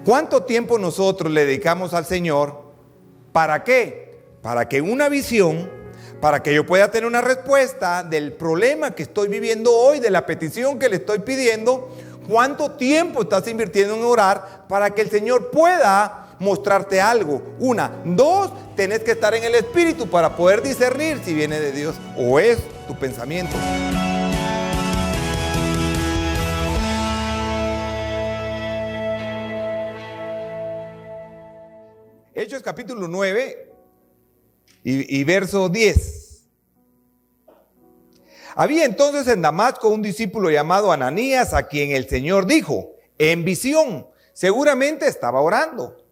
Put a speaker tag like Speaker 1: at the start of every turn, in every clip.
Speaker 1: ¿Cuánto tiempo nosotros le dedicamos al Señor? ¿Para qué? Para que una visión, para que yo pueda tener una respuesta del problema que estoy viviendo hoy, de la petición que le estoy pidiendo. ¿Cuánto tiempo estás invirtiendo en orar para que el Señor pueda mostrarte algo? Una. Dos, tenés que estar en el Espíritu para poder discernir si viene de Dios o es tu pensamiento. Hechos capítulo 9 y verso 10. Había entonces en Damasco un discípulo llamado Ananías, a quien el Señor dijo en visión, seguramente estaba orando: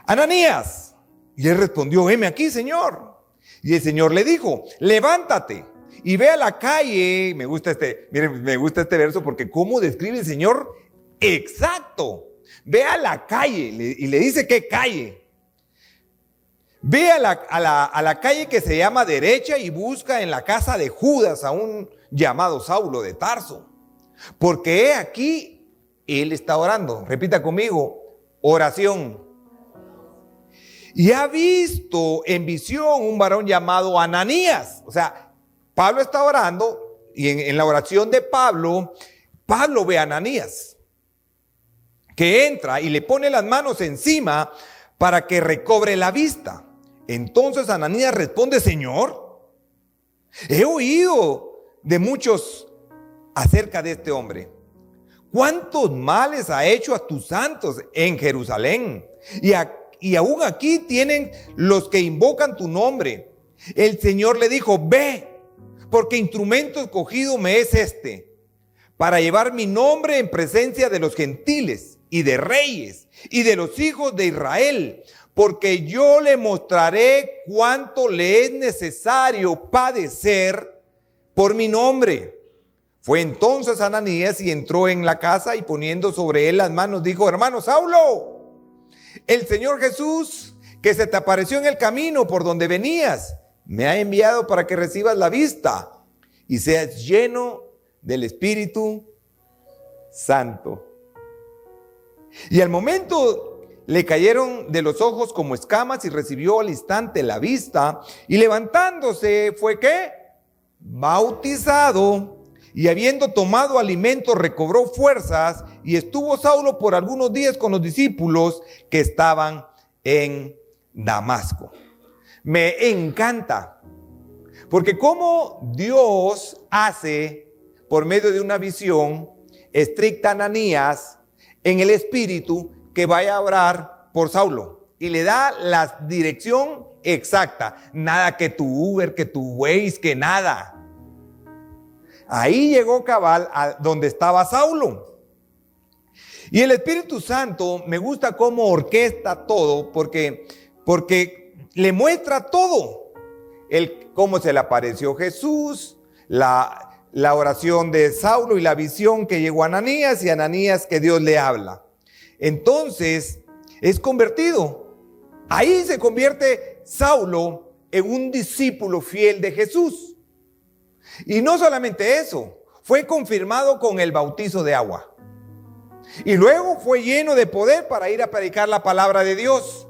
Speaker 1: Ananías. Y él respondió: heme aquí, Señor. Y el Señor le dijo: levántate y ve a la calle. Me gusta este verso porque cómo describe el Señor exacto. Ve a la calle, y le dice qué calle. Ve a la calle que se llama derecha y busca en la casa de Judas a un llamado Saulo de Tarso. Porque he aquí, él está orando. Repita conmigo: oración. Y ha visto en visión un varón llamado Ananías. O sea, Pablo está orando y en la oración de Pablo ve a Ananías, que entra y le pone las manos encima para que recobre la vista. Entonces Ananías responde: Señor, he oído de muchos acerca de este hombre. ¿Cuántos males ha hecho a tus santos en Jerusalén? Y aún aquí tienen los que invocan tu nombre. El Señor le dijo: ve, porque instrumento escogido me es este, para llevar mi nombre en presencia de los gentiles y de reyes y de los hijos de Israel, porque yo le mostraré cuánto le es necesario padecer por mi nombre. Fue entonces Ananías y entró en la casa, y poniendo sobre él las manos dijo: hermano Saulo, el Señor Jesús, que se te apareció en el camino por donde venías, me ha enviado para que recibas la vista y seas lleno del Espíritu Santo. Y al momento le cayeron de los ojos como escamas y recibió al instante la vista, y levantándose fue ¿qué? Bautizado, y habiendo tomado alimento recobró fuerzas, y estuvo Saulo por algunos días con los discípulos que estaban en Damasco. Me encanta, porque como Dios hace por medio de una visión estricta a Ananías en el Espíritu que vaya a orar por Saulo, y le da la dirección exacta. Nada que tu Uber, que tu Waze, que nada. Ahí llegó cabal a donde estaba Saulo. Y el Espíritu Santo me gusta cómo orquesta todo, porque le muestra todo. Cómo se le apareció Jesús, la oración de Saulo y la visión que llegó a Ananías, y Ananías que Dios le habla. Entonces es convertido. Ahí se convierte Saulo en un discípulo fiel de Jesús. Y no solamente eso, fue confirmado con el bautizo de agua. Y luego fue lleno de poder para ir a predicar la palabra de Dios.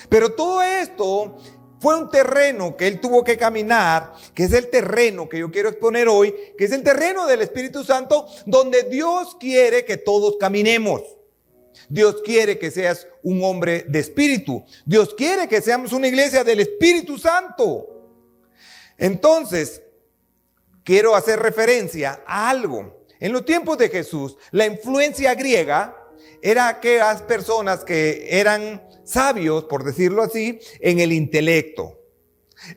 Speaker 1: Pero todo esto fue un terreno que él tuvo que caminar, que es el terreno que yo quiero exponer hoy, que es el terreno del Espíritu Santo, donde Dios quiere que todos caminemos. Dios quiere que seas un hombre de espíritu. Dios quiere que seamos una iglesia del Espíritu Santo. Entonces, quiero hacer referencia a algo. En los tiempos de Jesús, la influencia griega era aquellas personas que eran sabios, por decirlo así, en el intelecto.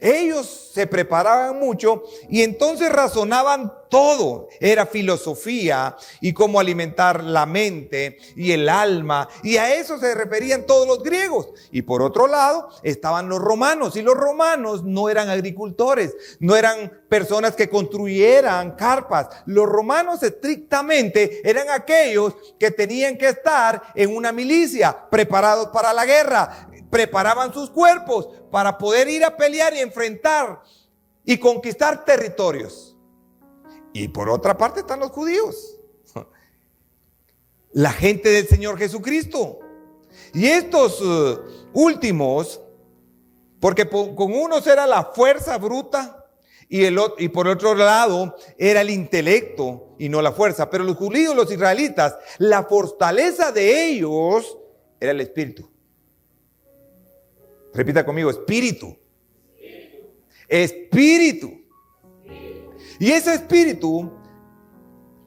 Speaker 1: Ellos se preparaban mucho y entonces razonaban todo. Era filosofía y cómo alimentar la mente y el alma, y a eso se referían todos los griegos. Y por otro lado estaban los romanos, y los romanos no eran agricultores, no eran personas que construyeran carpas. Los romanos estrictamente eran aquellos que tenían que estar en una milicia, preparados para la guerra. Preparaban sus cuerpos para poder ir a pelear y enfrentar y conquistar territorios. Y por otra parte están los judíos. la gente del Señor Jesucristo. Y estos últimos, porque con unos era la fuerza bruta y por otro lado era el intelecto y no la fuerza. Pero los judíos, los israelitas, la fortaleza de ellos era el espíritu. Repita conmigo, espíritu. Espíritu. Y ese espíritu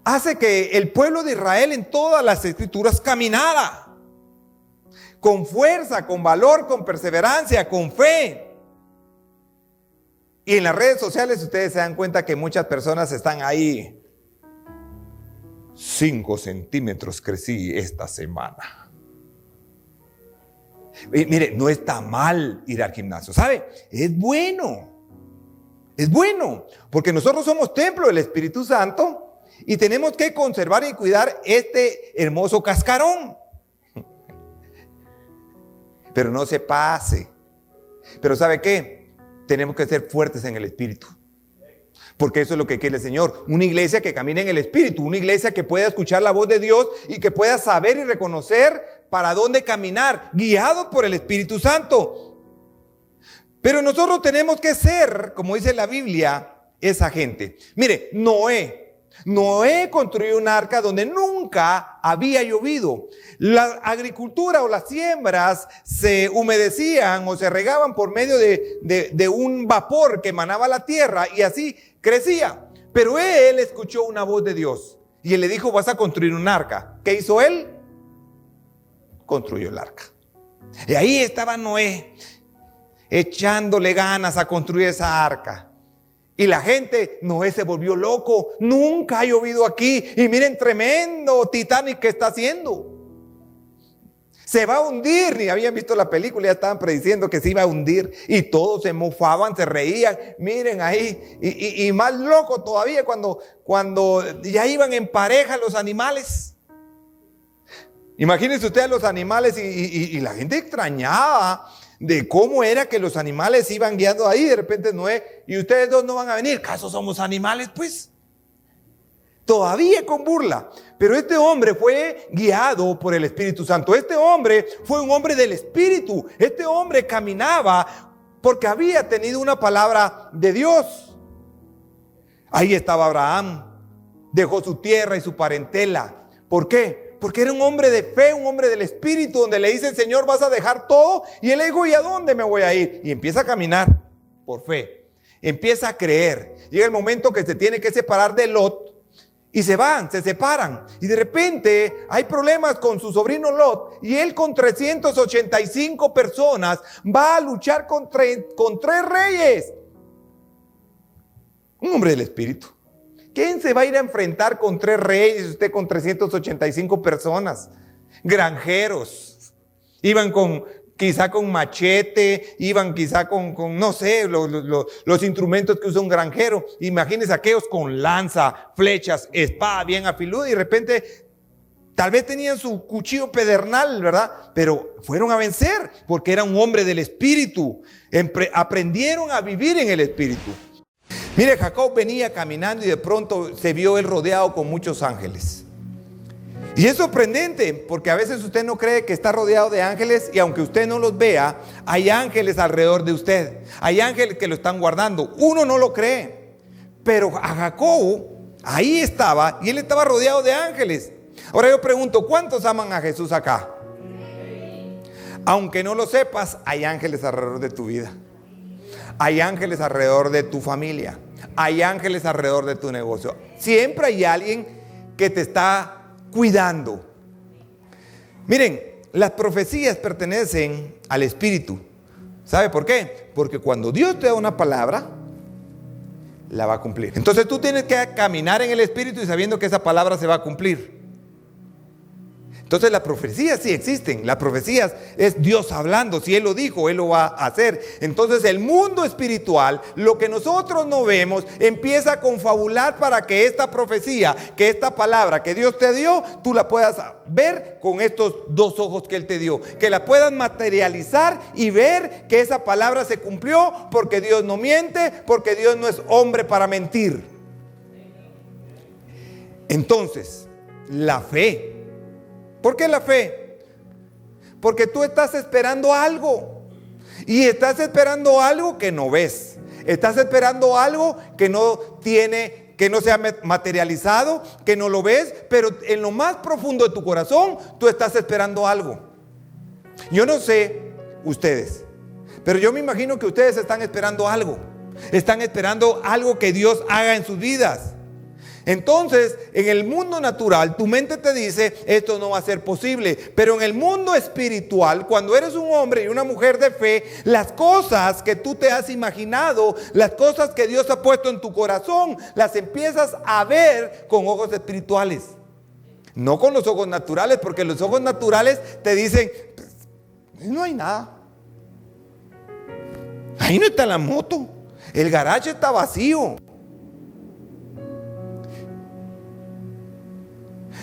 Speaker 1: hace que el pueblo de Israel en todas las escrituras caminara con fuerza, con valor, con perseverancia, con fe. Y en las redes sociales ustedes se dan cuenta que muchas personas están ahí. 5 centímetros crecí esta semana. Y mire, no está mal ir al gimnasio, ¿sabe? Es bueno. Es bueno, porque nosotros somos templo del Espíritu Santo y tenemos que conservar y cuidar este hermoso cascarón. Pero no se pase. Pero ¿sabe qué? Tenemos que ser fuertes en el Espíritu. Porque eso es lo que quiere el Señor. Una iglesia que camine en el Espíritu. Una iglesia que pueda escuchar la voz de Dios y que pueda saber y reconocer para dónde caminar, guiado por el Espíritu Santo. Pero nosotros tenemos que ser, como dice la Biblia, esa gente. Mire, Noé construyó un arca donde nunca había llovido. La agricultura o las siembras se humedecían o se regaban por medio de un vapor que emanaba la tierra y así crecía. Pero él escuchó una voz de Dios y él le dijo: vas a construir un arca. ¿Qué hizo él? Construyó el arca. Y ahí estaba Noé, echándole ganas a construir esa arca. Y la gente, Noé se volvió loco. Nunca ha llovido aquí. Y miren, tremendo Titanic que está haciendo. Se va a hundir. Ni habían visto la película, ya estaban prediciendo que se iba a hundir. Y todos se mofaban, se reían. Miren ahí. Y más loco todavía cuando ya iban en pareja los animales. Imagínense ustedes los animales y la gente extrañaba de cómo era que los animales iban guiando ahí. De repente Noé: y ustedes dos no van a venir. ¿Acaso somos animales? Pues todavía con burla. Pero este hombre fue guiado por el Espíritu Santo. Este hombre fue un hombre del Espíritu. Este hombre caminaba porque había tenido una palabra de Dios. Ahí estaba Abraham. Dejó su tierra y su parentela. ¿Por qué? Porque era un hombre de fe, un hombre del Espíritu, donde le dice: Señor, vas a dejar todo. Y él le dijo: ¿y a dónde me voy a ir? Y empieza a caminar por fe. Empieza a creer. Llega el momento que se tiene que separar de Lot. Y se separan. Y de repente hay problemas con su sobrino Lot. Y él con 385 personas va a luchar con 3 reyes. Un hombre del Espíritu. ¿Quién se va a ir a enfrentar con 3 reyes, usted con 385 personas? Granjeros. Iban quizá con machete, iban quizá con no sé, los instrumentos que usa un granjero. Imagínense aquellos con lanza, flechas, espada bien afilada, y de repente tal vez tenían su cuchillo pedernal, ¿verdad? Pero fueron a vencer porque era un hombre del Espíritu. Aprendieron a vivir en el Espíritu. Mire, Jacob venía caminando y de pronto se vio él rodeado con muchos ángeles. Y es sorprendente porque a veces usted no cree que está rodeado de ángeles, y aunque usted no los vea, hay ángeles alrededor de usted. Hay ángeles que lo están guardando. Uno no lo cree, pero a Jacob ahí estaba y él estaba rodeado de ángeles. Ahora yo pregunto, ¿cuántos aman a Jesús acá? Aunque no lo sepas, hay ángeles alrededor de tu vida. Hay ángeles alrededor de tu familia. Hay ángeles alrededor de tu negocio. Siempre hay alguien que te está cuidando. Miren, las profecías pertenecen al Espíritu. ¿Sabe por qué? Porque cuando Dios te da una palabra, la va a cumplir. Entonces tú tienes que caminar en el Espíritu y sabiendo que esa palabra se va a cumplir. Entonces las profecías sí existen. Las profecías es Dios hablando. Si Él lo dijo, Él lo va a hacer. Entonces el mundo espiritual, lo que nosotros no vemos, empieza a confabular para que esta profecía, que esta palabra que Dios te dio, tú la puedas ver con estos 2 ojos que Él te dio. Que la puedas materializar y ver que esa palabra se cumplió, porque Dios no miente, porque Dios no es hombre para mentir. Entonces, la fe ¿Por qué la fe? Porque tú estás esperando algo. Y estás esperando algo que no ves. Estás esperando algo que no tiene, que no se ha materializado, que no lo ves, pero en lo más profundo de tu corazón, tú estás esperando algo. Yo no sé ustedes, pero yo me imagino que ustedes están esperando algo. Están esperando algo que Dios haga en sus vidas. Entonces, en el mundo natural, tu mente te dice, esto no va a ser posible. Pero en el mundo espiritual, cuando eres un hombre y una mujer de fe, las cosas que tú te has imaginado, las cosas que Dios ha puesto en tu corazón, las empiezas a ver con ojos espirituales. No con los ojos naturales, porque los ojos naturales te dicen, no hay nada. Ahí no está la moto. El garaje está vacío.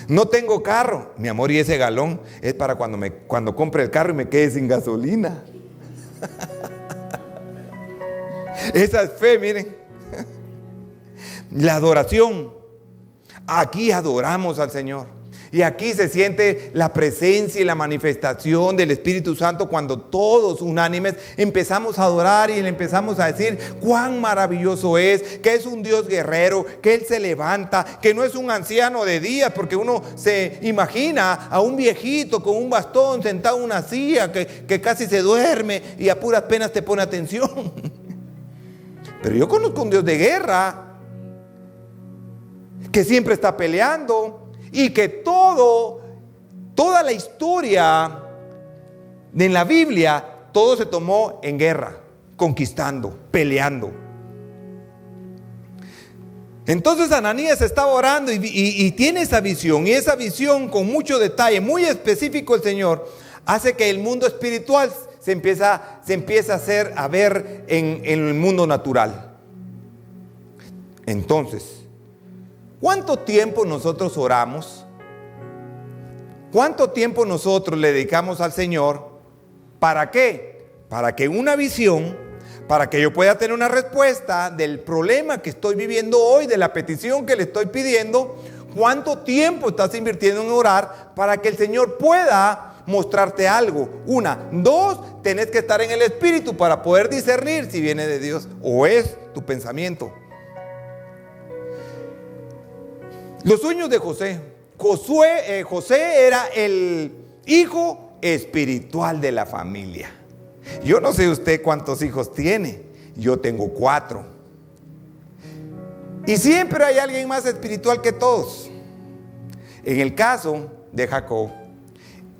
Speaker 1: No tengo carro. Mi amor, y ese galón es para cuando compre el carro y me quede sin gasolina. Esa es fe, miren. La adoración. Aquí adoramos al Señor. Y aquí se siente la presencia y la manifestación del Espíritu Santo cuando todos unánimes empezamos a adorar y le empezamos a decir cuán maravilloso es, que es un Dios guerrero, que Él se levanta, que no es un anciano de días, porque uno se imagina a un viejito con un bastón sentado en una silla que casi se duerme y a puras penas te pone atención. Pero yo conozco un Dios de guerra que siempre está peleando. Y que toda la historia en la Biblia, todo se tomó en guerra, conquistando, peleando. Entonces Ananías estaba orando y tiene esa visión. Y esa visión con mucho detalle, muy específico el Señor, hace que el mundo espiritual se empieza a ver en el mundo natural. Entonces, ¿cuánto tiempo nosotros oramos? ¿Cuánto tiempo nosotros le dedicamos al Señor? ¿Para qué? Para que una visión, para que yo pueda tener una respuesta del problema que estoy viviendo hoy, de la petición que le estoy pidiendo. ¿Cuánto tiempo estás invirtiendo en orar para que el Señor pueda mostrarte algo? Una. Dos, tenés que estar en el Espíritu para poder discernir si viene de Dios o es tu pensamiento. Los sueños de José. José era el hijo espiritual de la familia. Yo no sé usted cuántos hijos tiene. Yo tengo 4. Y siempre hay alguien más espiritual que todos. En el caso de Jacob,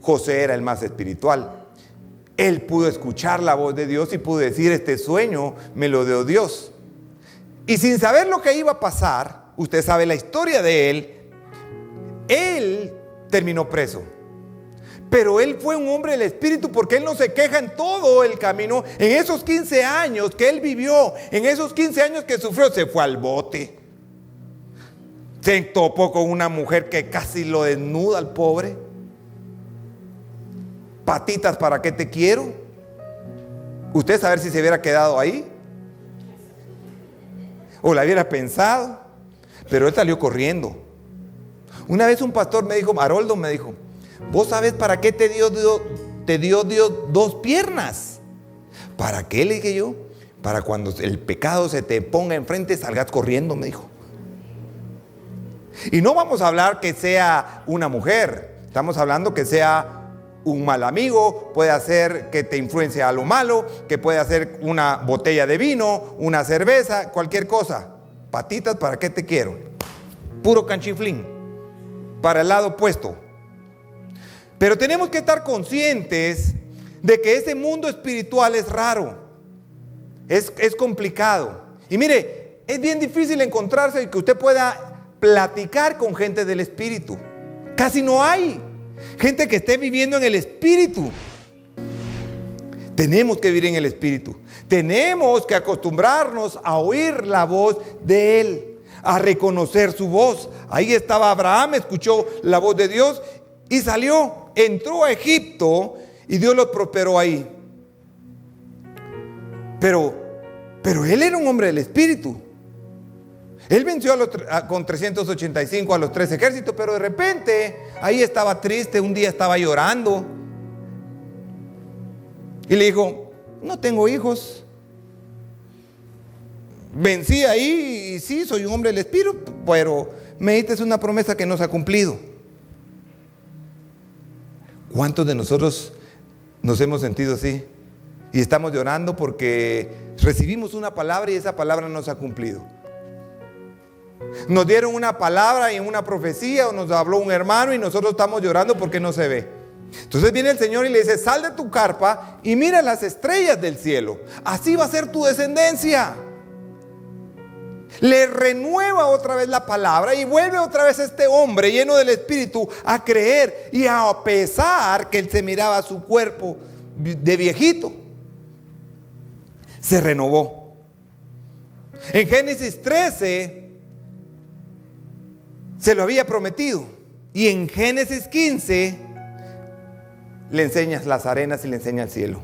Speaker 1: José era el más espiritual. Él pudo escuchar la voz de Dios y pudo decir, este sueño me lo dio Dios. Y sin saber lo que iba a pasar, usted sabe la historia de él terminó preso. Pero él fue un hombre del Espíritu porque él no se queja en todo el camino. En esos 15 años que él vivió, en esos 15 años que sufrió, se fue al bote. Se topó con una mujer que casi lo desnuda al pobre. Patitas, ¿para qué te quiero? Usted saber si se hubiera quedado ahí o la hubiera pensado. Pero él salió corriendo. Una vez un pastor me dijo, Haroldo me dijo, ¿vos sabés para qué te dio Dios 2 piernas? ¿Para qué? Le dije yo. Para cuando el pecado se te ponga enfrente, salgas corriendo, me dijo. Y no vamos a hablar que sea una mujer. Estamos hablando que sea un mal amigo, puede hacer que te influencie a lo malo, que puede hacer una botella de vino, una cerveza, cualquier cosa. Patitas, ¿para qué te quiero? Puro canchiflín. Para el lado opuesto. Pero tenemos que estar conscientes de que ese mundo espiritual es raro. Es complicado. Y mire, es bien difícil encontrarse y que usted pueda platicar con gente del Espíritu. Casi no hay gente que esté viviendo en el Espíritu. Tenemos que vivir en el Espíritu. Tenemos que acostumbrarnos a oír la voz de Él, a reconocer su voz. Ahí estaba Abraham, escuchó la voz de Dios y salió, entró a Egipto y Dios lo prosperó ahí. Pero él era un hombre del Espíritu. Él venció con 385 a los 3 ejércitos, pero de repente ahí estaba triste, un día estaba llorando. Y le dijo, no tengo hijos. Vencí ahí y sí, soy un hombre del espíritu, pero me diste una promesa que no se ha cumplido. ¿Cuántos de nosotros nos hemos sentido así? Y estamos llorando porque recibimos una palabra y esa palabra no se ha cumplido. Nos dieron una palabra y una profecía o nos habló un hermano y nosotros estamos llorando porque no se ve. Entonces viene el Señor y le dice, sal de tu carpa y mira las estrellas del cielo. Así va a ser tu descendencia. Le renueva otra vez la palabra y vuelve otra vez este hombre lleno del Espíritu a creer. Y a pesar que él se miraba su cuerpo de viejito, se renovó. En Génesis 13 se lo había prometido. Y en Génesis 15 le enseñas las arenas y le enseña el cielo.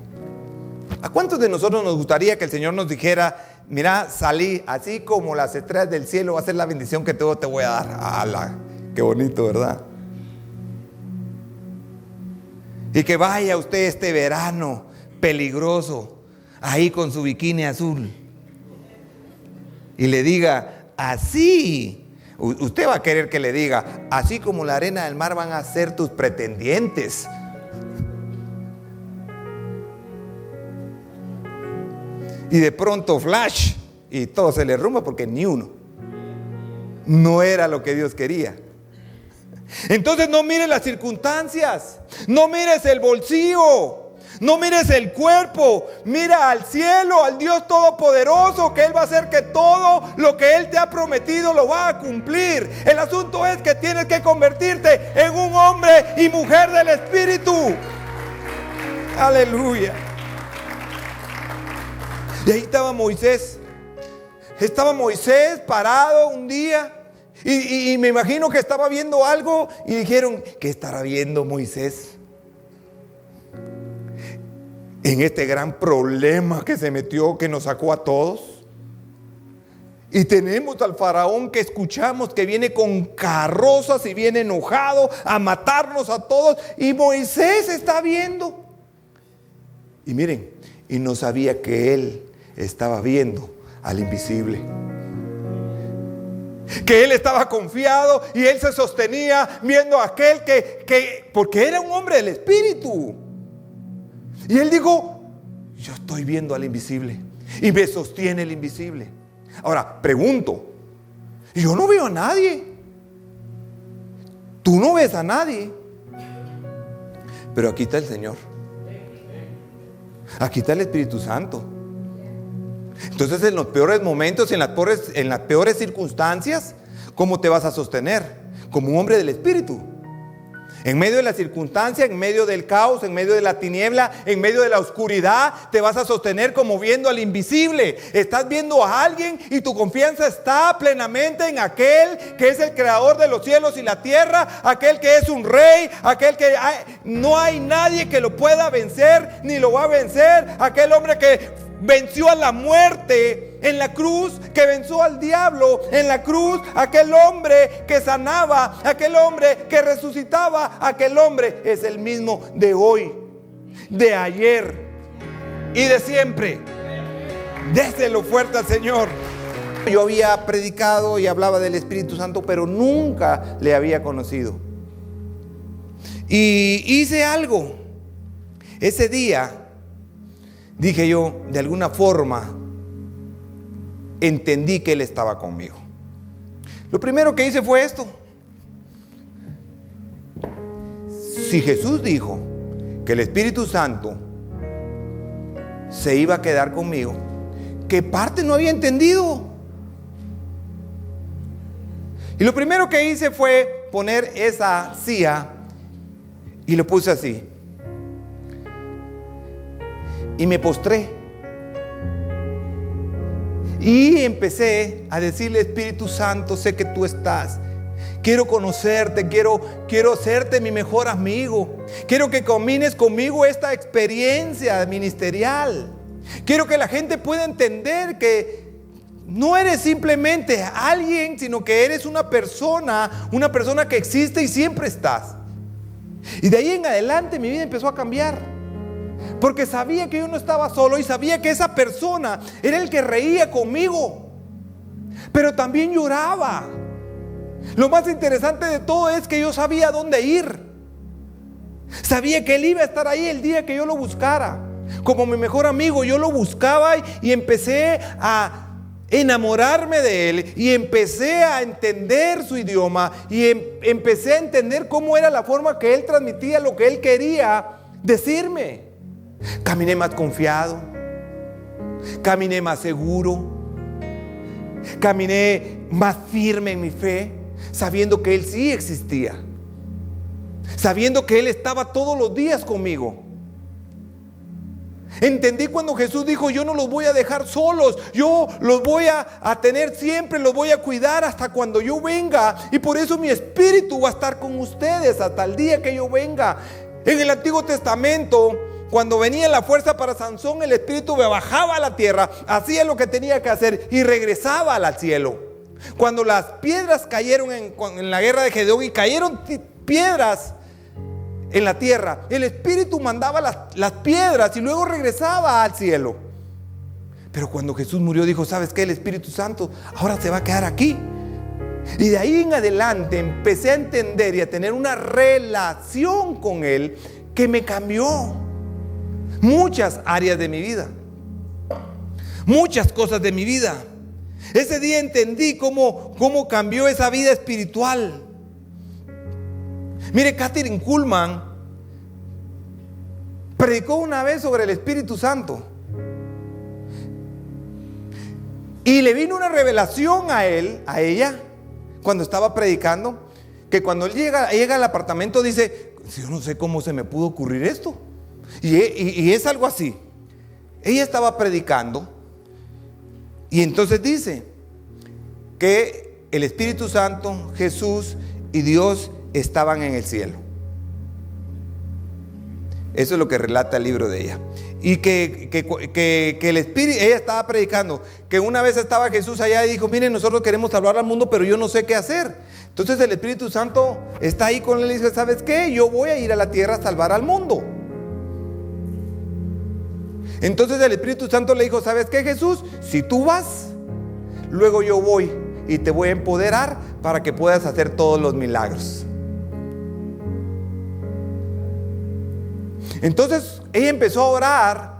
Speaker 1: ¿A cuántos de nosotros nos gustaría que el Señor nos dijera, mira, salí, así como las estrellas del cielo va a ser la bendición que todo te voy a dar? ¡Hala! Qué bonito, ¿verdad? Y que vaya usted este verano peligroso, ahí con su bikini azul, y le diga, así, usted va a querer que le diga, así como la arena del mar van a ser tus pretendientes. Y de pronto flash y todo se le derrumba porque ni uno. No era lo que Dios quería. Entonces no mires las circunstancias, no mires el bolsillo, no mires el cuerpo, mira al cielo, al Dios Todopoderoso, que Él va a hacer que todo lo que Él te ha prometido lo va a cumplir. El asunto es que tienes que convertirte en un hombre y mujer del Espíritu. Aleluya. Y ahí estaba Moisés. Estaba Moisés parado un día y me imagino que estaba viendo algo y dijeron, ¿qué estará viendo Moisés? En este gran problema que se metió, que nos sacó a todos. Y tenemos al faraón que escuchamos que viene con carrozas y viene enojado a matarnos a todos. Y Moisés está viendo. Y miren, y no sabía que él estaba viendo al invisible, que él estaba confiado y él se sostenía viendo a aquel que porque era un hombre del Espíritu. Y él dijo, yo estoy viendo al invisible y me sostiene el invisible. Ahora pregunto, yo no veo a nadie, tú no ves a nadie, pero aquí está el Señor, aquí está el Espíritu Santo. Entonces en los peores momentos, en las peores circunstancias, ¿cómo te vas a sostener? Como un hombre del Espíritu. En medio de la circunstancia, en medio del caos, en medio de la tiniebla, en medio de la oscuridad, te vas a sostener como viendo al invisible. Estás viendo a alguien y tu confianza está plenamente en aquel que es el creador de los cielos y la tierra, aquel que es un rey, aquel que no hay nadie que lo pueda vencer ni lo va a vencer, aquel hombre que venció a la muerte en la cruz, que venció al diablo en la cruz, aquel hombre que sanaba, aquel hombre que resucitaba, aquel hombre es el mismo de hoy, de ayer y de siempre. Déselo fuerte al Señor. Yo había predicado y hablaba del Espíritu Santo, pero nunca le había conocido. Y hice algo. Ese día dije yo, de alguna forma, entendí que Él estaba conmigo. Lo primero que hice fue esto. Si Jesús dijo que el Espíritu Santo se iba a quedar conmigo, ¿qué parte no había entendido? Y lo primero que hice fue poner esa silla y lo puse así. Y me postré. Y empecé a decirle, Espíritu Santo, sé que tú estás. Quiero conocerte, quiero hacerte mi mejor amigo. Quiero que combines conmigo esta experiencia ministerial. Quiero que la gente pueda entender que no eres simplemente alguien, sino que eres una persona que existe y siempre estás. Y de ahí en adelante mi vida empezó a cambiar, porque sabía que yo no estaba solo y sabía que esa persona era el que reía conmigo, pero también lloraba. Lo más interesante de todo es que yo sabía dónde ir. Sabía que él iba a estar ahí el día que yo lo buscara. Como mi mejor amigo, yo lo buscaba y empecé a enamorarme de él y empecé a entender su idioma y empecé a entender cómo era la forma que él transmitía lo que él quería decirme. Caminé más confiado, caminé más seguro, caminé más firme en mi fe, sabiendo que él sí existía, sabiendo que él estaba todos los días conmigo. Entendí cuando Jesús dijo: yo no los voy a dejar solos, yo los voy a tener siempre, los voy a cuidar hasta cuando yo venga, y por eso mi espíritu va a estar con ustedes hasta el día que yo venga. En el Antiguo Testamento, cuando venía la fuerza para Sansón, el espíritu bajaba a la tierra, hacía lo que tenía que hacer y regresaba al cielo. Cuando las piedras cayeron en la guerra de Gedeón y cayeron piedras en la tierra, el espíritu mandaba las piedras y luego regresaba al cielo. Pero cuando Jesús murió, dijo: ¿sabes qué? El Espíritu Santo ahora se va a quedar aquí. Y de ahí en adelante empecé a entender y a tener una relación con él que me cambió muchas áreas de mi vida, muchas cosas de mi vida. Ese día entendí cómo cambió esa vida espiritual. Mire, Kathryn Kuhlman predicó una vez sobre el Espíritu Santo y le vino una revelación a ella cuando estaba predicando, que cuando él llega al apartamento dice: yo no sé cómo se me pudo ocurrir esto. Y es algo así. Ella estaba predicando y entonces dice que el Espíritu Santo, Jesús y Dios estaban en el cielo. Eso es lo que relata el libro de ella. Y que el Espíritu, ella estaba predicando, que una vez estaba Jesús allá y dijo: miren, nosotros queremos salvar al mundo, pero yo no sé qué hacer. Entonces el Espíritu Santo está ahí con él y dice: ¿sabes qué? Yo voy a ir a la tierra a salvar al mundo. Entonces el Espíritu Santo le dijo: ¿sabes qué, Jesús? Si tú vas, luego yo voy y te voy a empoderar para que puedas hacer todos los milagros. Entonces ella empezó a orar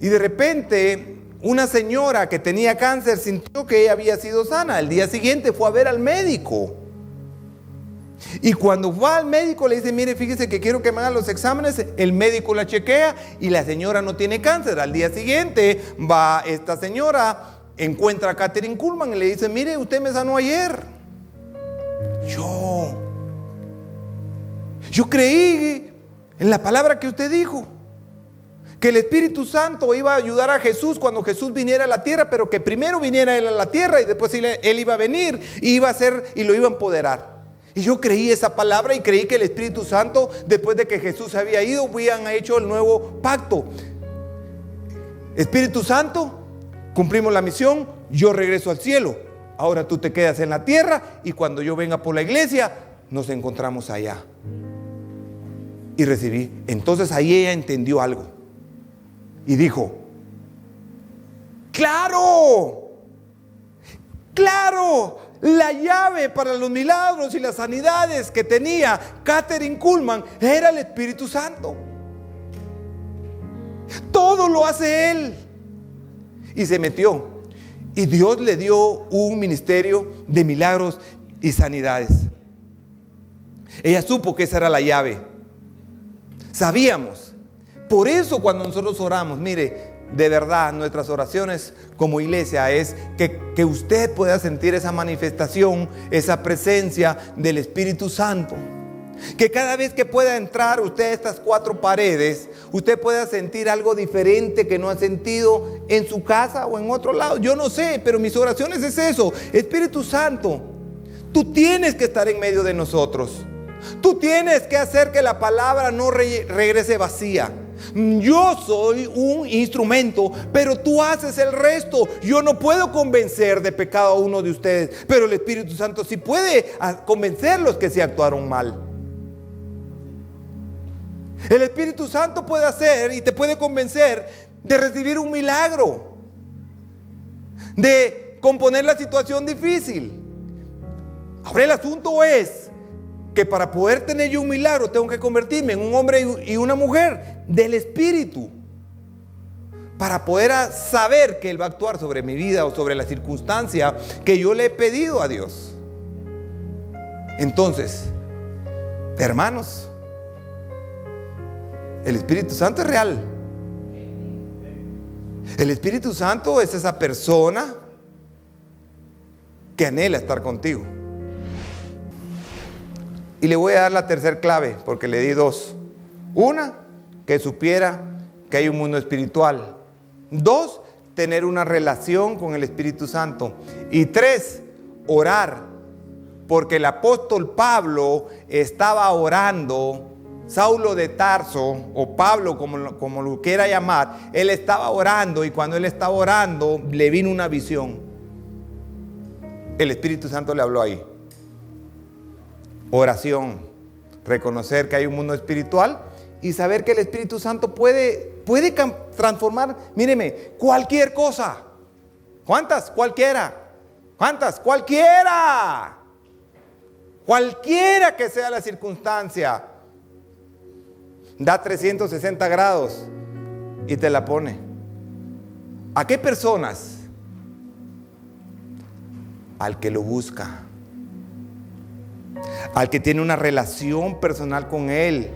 Speaker 1: y de repente una señora que tenía cáncer sintió que ella había sido sana. El día siguiente fue a ver al médico. Y cuando va al médico le dice: mire, fíjese que quiero que me hagan los exámenes. El médico la chequea y la señora no tiene cáncer. Al día siguiente va esta señora, encuentra a Kathryn Kuhlman y le dice: mire, usted me sanó ayer. Yo creí en la palabra que usted dijo, que el Espíritu Santo iba a ayudar a Jesús cuando Jesús viniera a la tierra, pero que primero viniera él a la tierra y después él iba a venir y iba a hacer y lo iba a empoderar. Y yo creí esa palabra y creí que el Espíritu Santo, después de que Jesús había ido, habían hecho el nuevo pacto. Espíritu Santo, cumplimos la misión, yo regreso al cielo. Ahora tú te quedas en la tierra y cuando yo venga por la iglesia, nos encontramos allá. Y recibí. Entonces ahí ella entendió algo y dijo: ¡claro! ¡Claro! La llave para los milagros y las sanidades que tenía Kathryn Kuhlman era el Espíritu Santo. Todo lo hace Él. Y se metió. Y Dios le dio un ministerio de milagros y sanidades. Ella supo que esa era la llave. Sabíamos. Por eso cuando nosotros oramos, mire, de verdad nuestras oraciones como iglesia es que usted pueda sentir esa manifestación, esa presencia del Espíritu Santo. Que cada vez que pueda entrar usted a estas cuatro paredes, usted pueda sentir algo diferente que no ha sentido en su casa o en otro lado. Yo no sé, pero mis oraciones es eso. Espíritu Santo, tú tienes que estar en medio de nosotros. Tú tienes que hacer que la palabra no regrese vacía. Yo soy un instrumento, pero tú haces el resto. Yo no puedo convencer de pecado a uno de ustedes, pero el Espíritu Santo sí puede convencerlos que sí actuaron mal. El Espíritu Santo puede hacer y te puede convencer de recibir un milagro, de componer la situación difícil. Ahora el asunto es que para poder tener yo un milagro tengo que convertirme en un hombre y una mujer del Espíritu, para poder saber que Él va a actuar sobre mi vida o sobre la circunstancia que yo le he pedido a Dios. Entonces, hermanos, el Espíritu Santo es real. El Espíritu Santo es esa persona que anhela estar contigo. Y le voy a dar la tercera clave, porque le di dos. Una, que supiera que hay un mundo espiritual. Dos, tener una relación con el Espíritu Santo. Y tres, orar. Porque el apóstol Pablo estaba orando. Saulo de Tarso, o Pablo, como lo quiera llamar, él estaba orando, y cuando él estaba orando, le vino una visión. El Espíritu Santo le habló ahí. Oración, reconocer que hay un mundo espiritual y saber que el Espíritu Santo puede transformar, míreme, cualquier cosa. ¿Cuántas? Cualquiera. ¿Cuántas? Cualquiera. Cualquiera que sea la circunstancia. Da 360 grados y te la pone. ¿A qué personas? Al que lo busca, al que tiene una relación personal con Él,